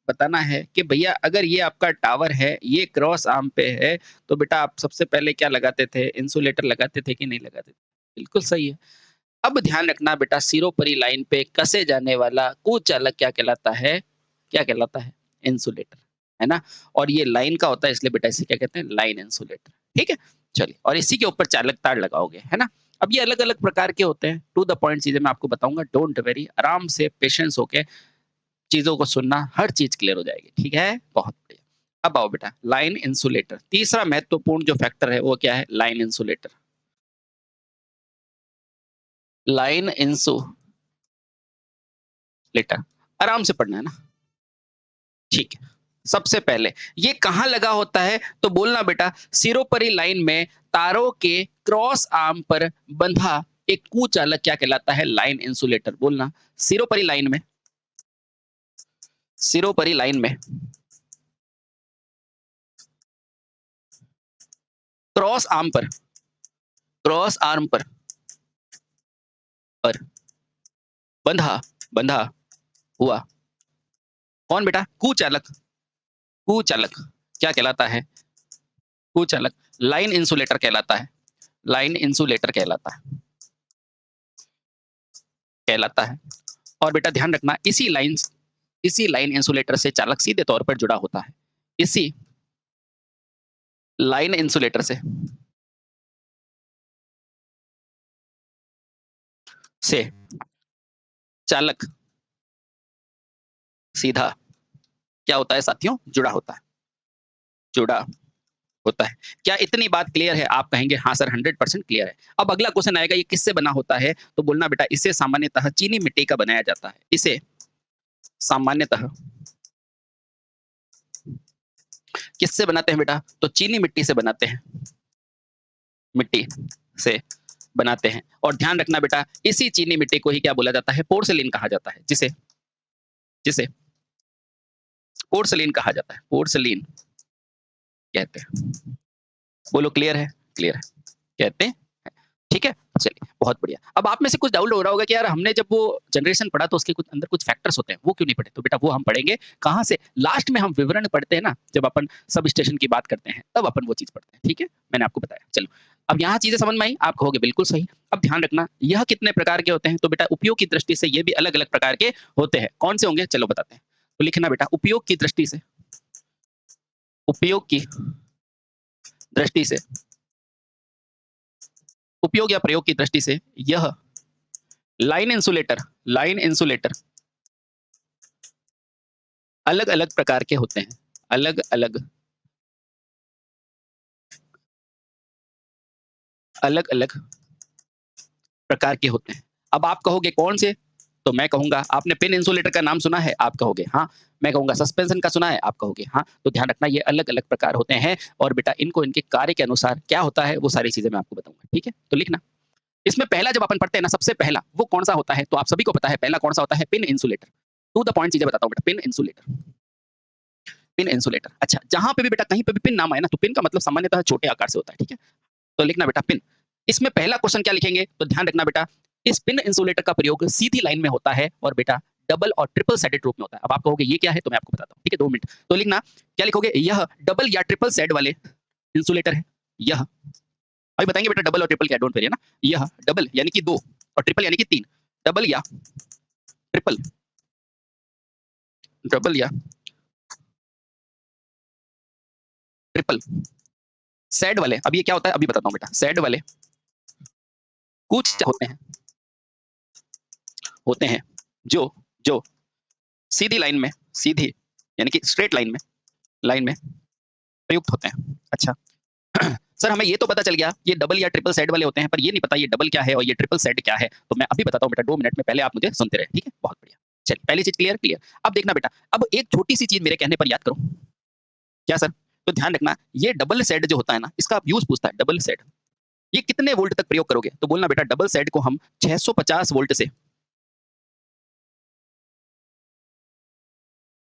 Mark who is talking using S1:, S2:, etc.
S1: बताना है कि भैया अगर ये आपका टावर है, ये क्रॉस आर्म पे है, तो बेटा आप सबसे पहले क्या लगाते थे? इंसुलेटर लगाते थे कि नहीं लगाते थे? बिल्कुल सही है। अब ध्यान रखना बेटा सिरोपरी लाइन पे कसे जाने वाला कुचालक क्या कहलाता है? क्या कहलाता है? इंसुलेटर, है ना? और ये लाइन का होता है इसलिए बेटा इसे क्या कहते हैं? लाइन इंसुलेटर, ठीक है? चलिए और इसी के ऊपर चालक तार लगाओगे, है ना? अब ये अलग-अलग प्रकार के होते हैं, टू द पॉइंट चीज़ें मैं आपको बताऊँगा, डोंट वरी, आराम से पेशेंस होके चीज़ों को सुनना, हर चीज़ क्लियर हो जाएगी, ठीक है? बहुत बढ़िया। अब आओ बेटा लाइन इंसुलेटर, तीसरा महत्वपूर्ण जो फैक्टर है वो क्या है? Line insulator. लाइन इंसुलेटर, आराम से पढ़ना है ना? ठीक है। सबसे पहले ये कहाँ लगा होता है? तो बोलना बेटा सिरोपरी लाइन में तारों के क्रॉस आर्म पर बंधा एक कुचालक क्या कहलाता है? Line insulator. बोलना सिरोपरी लाइन में, सिरोपरी लाइन में क्रॉस आर्म पर, क्रॉस आर्म पर बंधा बंधा हुआ कौन बेटा? कुचालक। कुचालक क्या कहलाता है? कुचालक लाइन इंसुलेटर कहलाता है। लाइन इंसुलेटर कहलाता है। और बेटा ध्यान रखना इसी लाइन इंसुलेटर से चालक सीधे तौर पर जुड़ा होता है। इसी लाइन इंसुलेटर से चालक सीधा क्या होता है साथियों? जुड़ा होता है। जुड़ा होता है। क्या इतनी बात क्लियर है? आप कहेंगे हाँ सर 100% क्लियर है। अब अगला क्वेश्चन आएगा ये किससे बना होता है? तो बोलना बेटा इसे सामान्यतः चीनी मिट्टी का बनाया जाता है। इसे सामान्यतः किससे बनाते हैं बेटा? तो चीनी मिट्टी से बनाते हैं। मिट्टी से बनाते हैं। और ध्यान रखना बेटा इसी चीनी मिट्टी को ही क्या बोला जाता है? पोर्सिलेन कहा जाता है। जिसे जिसे पोर्सिलेन कहा जाता है। पोर्सिलेन कहते हैं। बोलो क्लियर है? क्लियर है। कहते हैं। ठीक है? चलिए बहुत बढ़िया। अब आप में से कुछ डाउट हो रहा होगा कि यार हमने जब वो जनरेशन पढ़ा तो उसके कुछ अंदर कुछ फैक्टर्स होते हैं, वो क्यों नहीं पढ़े? तो बेटा वो हम पढ़ेंगे कहाँ से? लास्ट में हम विवरण पढ़ते हैं ना, जब अपन सब स्टेशन की बात करते हैं, तब अपन वो चीज़ पढ़ते हैं, ठीक है? मैंने आपको बताया। चलो, अब यहाँ चीज़ें समझ में आई? आप कहोगे बिल्कुल सही। अब ध्यान रखना, यह कितने प्रकार के होते हैं? तो बेटा उपयोग की दृष्टि से ये भी अलग-अलग प्रकार के होते हैं। कौन से होंगे? चलो बताते हैं। तो लिखना बेटा उपयोग की दृष्टि से, उपयोग की दृष्टि से, उपयोग या प्रयोग की दृष्टि से यह लाइन इंसुलेटर अलग-अलग प्रकार के होते हैं। अलग-अलग अलग-अलग प्रकार के होते हैं। अब आप कहोगे कौन से? तो मैं कहूँगा आपने पिन इंसुलेटर का नाम सुना है? आप कहोगे हाँ। मैं कहूँगा सस्पेंशन का सुना है? आप कहोगे हाँ। तो ध्यान रखना ये अलग-अलग प्रकार होते हैं और बेटा इनको इनके कार्य के अनुसार क्या होता है वो सारी चीज़ें मैं आपको बताऊँगा, ठीक है? तो लिखना। इसमें पहला जब अपन पढ़ते हैं ना सबसे पहला वो कौन-सा होता है? तो आप सभी को पता है पहला कौन-सा होता है? Pin insulator. To the point चीज़ें बताता हूँ बेटा पिन इंसुलेटर। Pin insulator. अच्छा, जहाँ पे भी बेटा कहीं पे भी पिन नाम आए ना तो पिन का मतलब सामान्यतः छोटे आकार से होता है, ठीक है? तो लिखना बेटा पिन। इसमें पहला क्वेश्चन क्या लिखेंगे? तो ध्यान रखना बेटा इस पिन इंसुलेटर का प्रयोग सीधी लाइन में होता है और बेटा डबल और ट्रिपल साइडेड रूप में होता है। अब आप कहोगे ये क्या है? तो मैं आपको बताता हूँ, ठीक है? 2 मिनट। तो लिखना क्या लिखोगे? यह डबल या ट्रिपल साइड वाले इंसुलेटर है। यह अभी बताएँगे बेटा डबल और ट्रिपल क्या है, डोंट वरी है ना? यह डबल यानी कि 2 और ट्रिपल यानी कि 3। डबल या ट्रिपल, डबल या ट्रिपल सेड वाले, अब ये क्या होता है? अभी बताता हूँ बेटा। सेड वाले कुछ होते हैं जो जो सीधी लाइन में, सीधी यानी कि स्ट्रेट लाइन में प्रयुक्त होते हैं। अच्छा सर हमें ये तो पता चल गया ये डबल या ट्रिपल सेड वाले होते हैं पर ये नहीं पता ये डबल क्या है और ये ट्रिपल सेड क्या है। तो मैं अभी बताता हूँ बेटा 2 मिनट में, पहले आप मुझे सुनते रहे, ठीक है? बहुत बढ़िया। चलिए पहली चीज़ क्लियर? क्लियर। अब देखना बेटा, अब एक छोटी-सी चीज़ मेरे कहने पर याद करो। क्या सर? तो ध्यान रखना ये डबल सेड जो होता है ना इसका यूज़ पूछता है डबल सेड। ये कितने वोल्ट तक प्रयोग करोगे? तो बोलना बेटा डबल सेड को हम 650 वोल्ट से